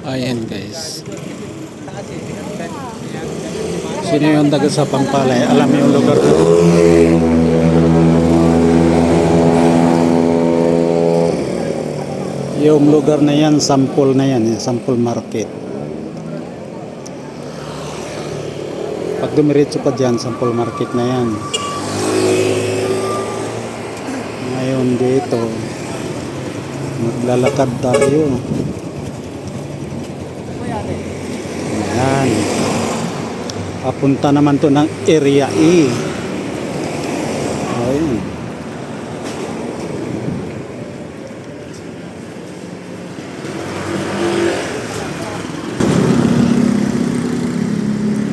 Ayan guys. Sino yung taga sa Pampalay? Alam mo yung lugar ko? Yung lugar na yan, sample na yan. Sample market. Pag dumiretso ka dyan, sample market na yan. Ngayon dito, maglalakad tayo. Ayan. Papunta naman to ng area E. Ayan.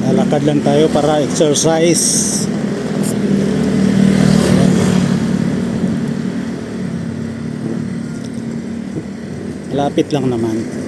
Lalakad lang tayo para exercise. Lapit lang naman.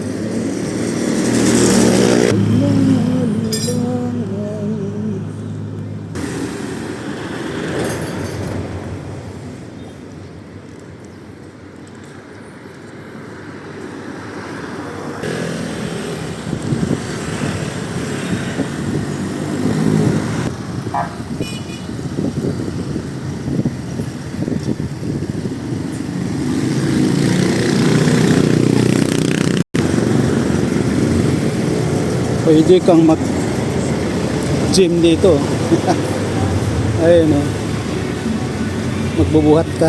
Pwede kang mag-gym dito. Ayun o. Magbubuhat ka.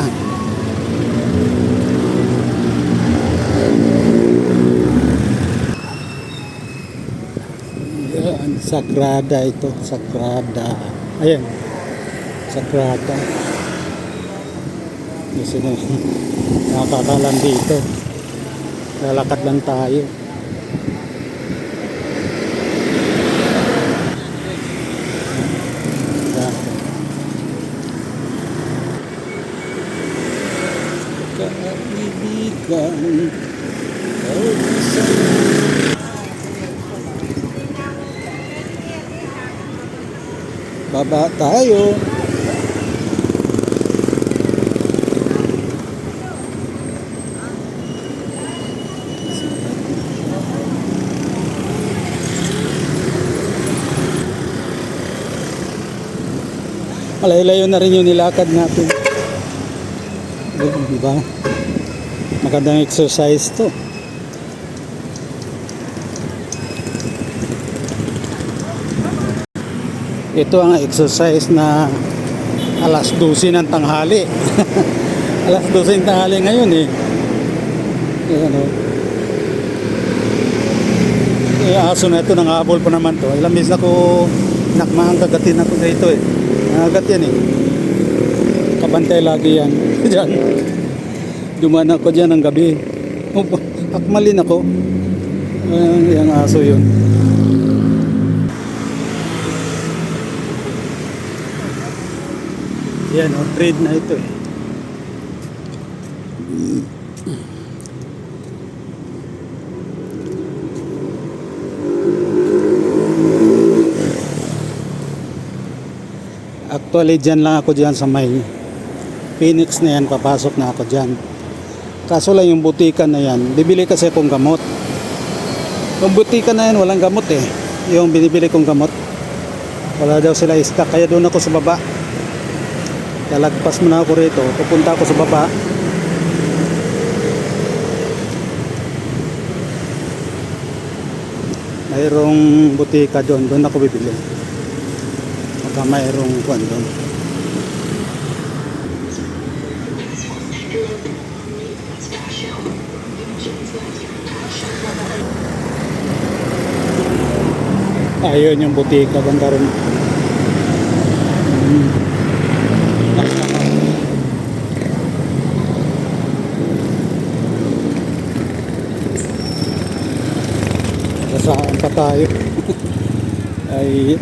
Yan, Sagrada ito. Sagrada. Ayan. Sagrada. Kasi na nakakalan dito. Lalakad lang tayo. Kaibigan, baba tayo. Malayo-layo na rin yung nilakad natin. Diba? Magandang exercise to. Ito ang exercise na alas 12 ng tanghali. Alas 12 ng tanghali ngayon eh. Ano? Aso na ito, nangahabol pa naman to. Ilang beses na ko nakmaang kagatin ako dito eh. Nangagat yan eh. Kabantay lagi yan. Diyan. Dumaan ako dyan ng gabi. Akmalin ako. Yung aso yun. Yan o, trade na ito eh. Actually dyan lang ako dyan sa may Phoenix na yan, papasok na ako dyan. Kaso lang yung butika na yan, bibili kasi akong gamot. Yung butika na yan, walang gamot eh. Yung binibili kong gamot, wala daw sila stock. Kaya doon ako sa baba. Lalagpas muna ako rito, pupunta ako sa baba. Mayroong butika doon, doon ako bibili. Baka mayroong kuwan doon. Ayun yung butika, banda rin. Saan pa tayo? Ay,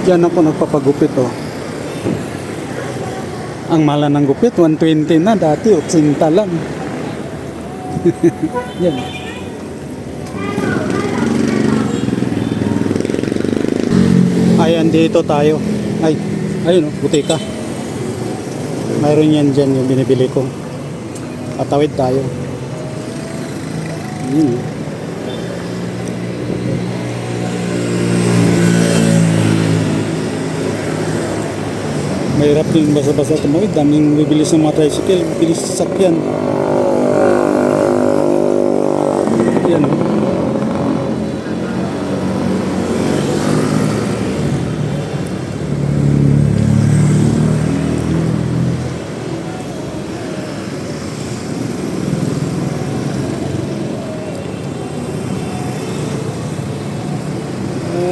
diyan ako nagpapagupit oh. Ang mahal ng gupit, 120 na, dati 80 lang. Yan. Ayan, dito tayo. Ay, ayun oh, butika. Mayroon yan dyan yung binibili ko. Patawid tayo. Yun. Mahirap din basa-basa tumawid. Daming bibilis ng mga tricycle. Bilis sasakyan. Yan.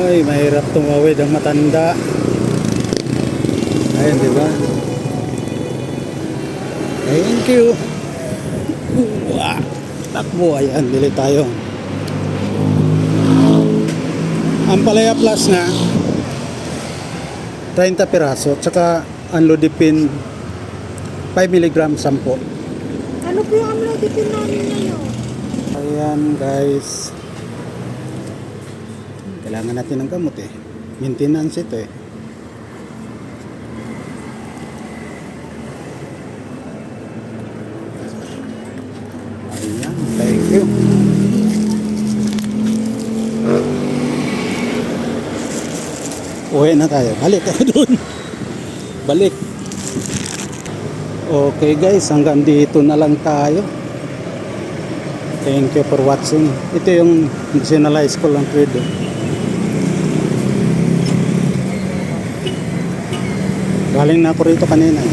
Ay, mahirap tumawid ang matanda. Ayun, di ba? Thank you. Takbo, ayan, bili tayo. Ang Palaya Plus na 30 piraso, tsaka Amlodipine 5 mg 10. Ano po yung amlodipine namin ngayon? Ayan guys. Kailangan natin ng gamot eh. Maintenance ito eh. Ayan, thank you. Uwi na tayo. Balik tayo dun. Balik. Okay guys, hanggang dito na lang tayo. Thank you for watching. Ito yung nationalize ko lang trade. Galing na ako rito kanina.